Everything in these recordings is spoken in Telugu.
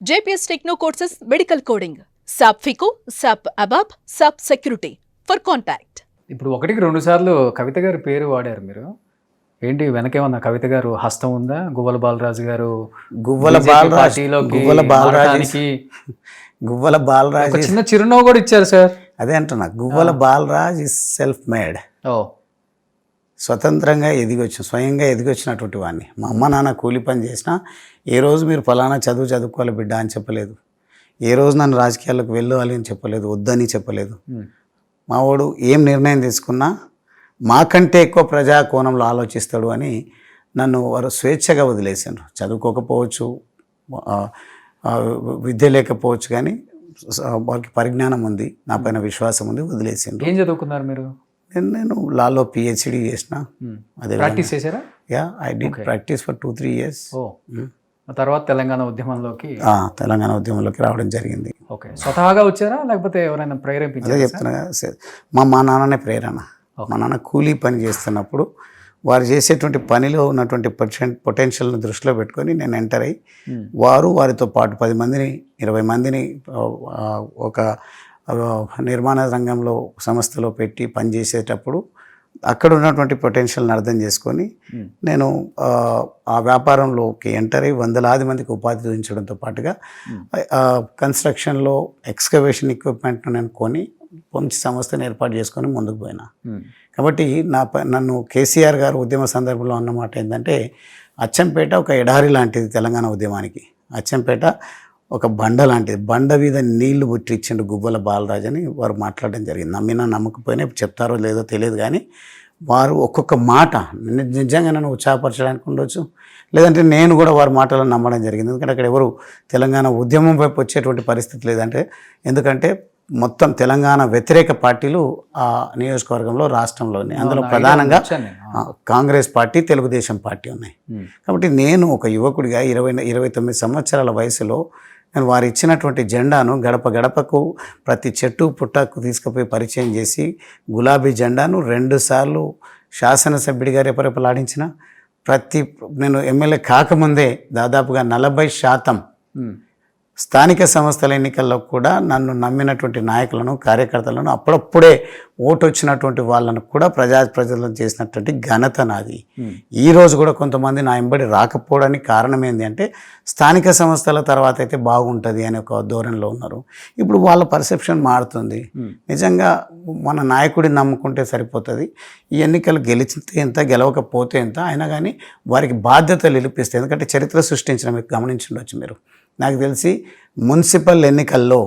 JPS Techno courses Medical Coding, SAP FICO, SAP ABAP, SAP Security. For contact. ఇప్పుడు ఒకటికి రెండు సార్లు కవిత గారి పేరు వాడారు మీరు. ఏంటి వెనకేమన్నా కవిత గారు హస్తం ఉందా? గువ్వల బాలరాజు గారు గువ్వల బాలరాజ్ చిన్న చిరునవ్వు కూడా ఇచ్చారు సార్. అదే అంటున్నా, గువ్వల బాలరాజ్ ఇస్ సెల్ఫ్ మేడ్. స్వతంత్రంగా స్వయంగా ఎదిగొచ్చినటువంటి వాడిని. మా అమ్మ నాన్న కూలి పని చేసినా ఏ రోజు మీరు ఫలానా చదువుకోవాలి బిడ్డ అని చెప్పలేదు. ఏ రోజు నన్ను రాజకీయాల్లోకి వెళ్ళాలి అని చెప్పలేదు, వద్దని చెప్పలేదు. మా వాడు ఏం నిర్ణయం తీసుకున్నా మాకంటే ఎక్కువ ప్రజా కోణంలో ఆలోచిస్తాడు అని నన్ను వారు స్వేచ్ఛగా వదిలేసారు. చదువుకోకపోవచ్చు, విద్య లేకపోవచ్చు, కానీ వారికి పరిజ్ఞానం ఉంది, నా పైన విశ్వాసం ఉంది, వదిలేసారు. ఏం చదువుకున్నారు మీరు? నేను లాలో PhD చేసిన. అదే ప్రాక్టీస్ చేశారా? Yeah, I did practice for 2-3 years. తర్వాత తెలంగాణ ఉద్యమంలోకి రావడం జరిగింది. ఓకే, స్వతహాగా వచ్చారా లేకపోతే ఎవరైనా ప్రేరేపించారా? అదే చెప్తున్నా కదా, మా నాన్ననే ప్రేరణ. మా నాన్న కూలీ పని చేస్తున్నప్పుడు వారు చేసేటువంటి పనిలో ఉన్నటువంటి పొటెన్షియల్ని దృష్టిలో పెట్టుకొని నేను ఎంటర్ అయ్యి వారితో పాటు 10 మందిని 20 మందిని ఒక నిర్మాణ రంగంలో సంస్థలో పెట్టి పనిచేసేటప్పుడు అక్కడ ఉన్నటువంటి పొటెన్షియల్ని అర్థం చేసుకొని నేను ఆ వ్యాపారంలోకి ఎంటర్ అయ్యి వందలాది మందికి ఉపాధి చూపించడంతో పాటుగా కన్స్ట్రక్షన్లో ఎక్స్కవేషన్ ఎక్విప్మెంట్ను నేను కొని మంచి సంస్థను ఏర్పాటు చేసుకొని ముందుకు పోయినా. కాబట్టి నన్ను కేసీఆర్ గారు ఉద్యమ సందర్భంలో అన్నమాట ఏంటంటే, అచ్చంపేట ఒక ఎడారి లాంటిది తెలంగాణ ఉద్యమానికి. అచ్చంపేట ఒక బండ లాంటిది, బండ మీద నీళ్లు పుట్టించిండు గువ్వల బాలరాజ్ అని వారు మాట్లాడడం జరిగింది. నమ్మినా నమ్మకపోయినా చెప్తారో లేదో తెలియదు, కానీ వారు ఒక్కొక్క మాట నిజంగా నన్ను ఉత్సాహపరచడానికి ఉండొచ్చు, లేదంటే నేను కూడా వారి మాటలను నమ్మడం జరిగింది. ఎందుకంటే అక్కడ ఎవరు తెలంగాణ ఉద్యమం వైపు వచ్చేటువంటి పరిస్థితి లేదంటే, ఎందుకంటే మొత్తం తెలంగాణ వ్యతిరేక పార్టీలు ఆ నియోజకవర్గంలో, రాష్ట్రంలోని, అందులో ప్రధానంగా కాంగ్రెస్ పార్టీ, తెలుగుదేశం పార్టీ ఉన్నాయి. కాబట్టి నేను ఒక యువకుడిగా 29 సంవత్సరాల వయసులో నేను వారు ఇచ్చినటువంటి జెండాను గడప గడపకు ప్రతి చెట్టు పుట్టకు తీసుకుపోయి పరిచయం చేసి గులాబీ జెండాను 2 సార్లు శాసనసభ్యుడిగా రెపరెపలాడించిన, నేను ఎమ్మెల్యే కాకముందే దాదాపుగా 40% స్థానిక సంస్థల ఎన్నికల్లో కూడా నన్ను నమ్మినటువంటి నాయకులను, కార్యకర్తలను, అప్పుడప్పుడే ఓటు వచ్చినటువంటి వాళ్ళను కూడా ప్రజలను చేసినటువంటి ఘనత నాది. ఈరోజు కూడా కొంతమంది నా వెంబడి రాకపోవడానికి కారణం ఏంటి అంటే, స్థానిక సంస్థల తర్వాత అయితే బాగుంటుంది అనే ఒక ధోరణిలో ఉన్నారు. ఇప్పుడు వాళ్ళ పర్సెప్షన్ మారుతుంది. నిజంగా మన నాయకుడిని నమ్ముకుంటే సరిపోతుంది. ఈ ఎన్నికలు గెలిచితే ఎంత, గెలవకపోతే ఎంత, అయినా కానీ వారికి బాధ్యతలు నిలిపిస్తాయి. ఎందుకంటే చరిత్ర సృష్టించడం మీకు గమనించుండొచ్చు మీరు. నాకు తెలిసి మున్సిపల్ ఎన్నికల్లో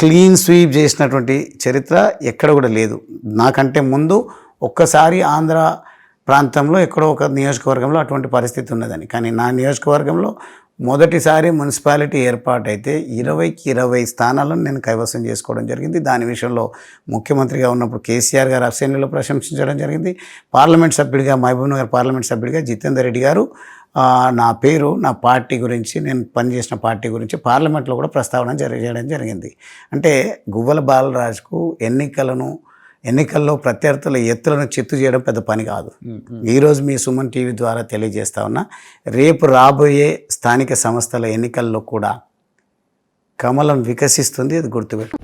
క్లీన్ స్వీప్ చేసినటువంటి చరిత్ర ఎక్కడ కూడా లేదు. నాకంటే ముందు ఒక్కసారి ఆంధ్ర ప్రాంతంలో ఎక్కడో ఒక నియోజకవర్గంలో అటువంటి పరిస్థితి ఉన్నదని, కానీ నా నియోజకవర్గంలో మొదటిసారి మున్సిపాలిటీ ఏర్పాటైతే 20కి 20 స్థానాలను నేను కైవసం చేసుకోవడం జరిగింది. దాని విషయంలో ముఖ్యమంత్రిగా ఉన్నప్పుడు కేసీఆర్ గారు అసెంబ్లీలో ప్రశంసించడం జరిగింది. పార్లమెంట్ సభ్యుడిగా, మహబూబ్నగర్ పార్లమెంట్ సభ్యుడిగా జితేందర్ రెడ్డి గారు నా పేరు, నా పార్టీ గురించి, నేను పనిచేసిన పార్టీ గురించి పార్లమెంట్లో కూడా ప్రస్తావన చేయడం జరిగింది. అంటే గువ్వల బాలరాజుకు ఎన్నికల్లో ప్రత్యర్థుల ఎత్తులను చిత్తు చేయడం పెద్ద పని కాదు. ఈరోజు మీ సుమన్ టీవీ ద్వారా తెలియజేస్తా ఉన్నా, రేపు రాబోయే స్థానిక సంస్థల ఎన్నికల్లో కూడా కమలం వికసిస్తుంది, అది గుర్తుపెట్టు.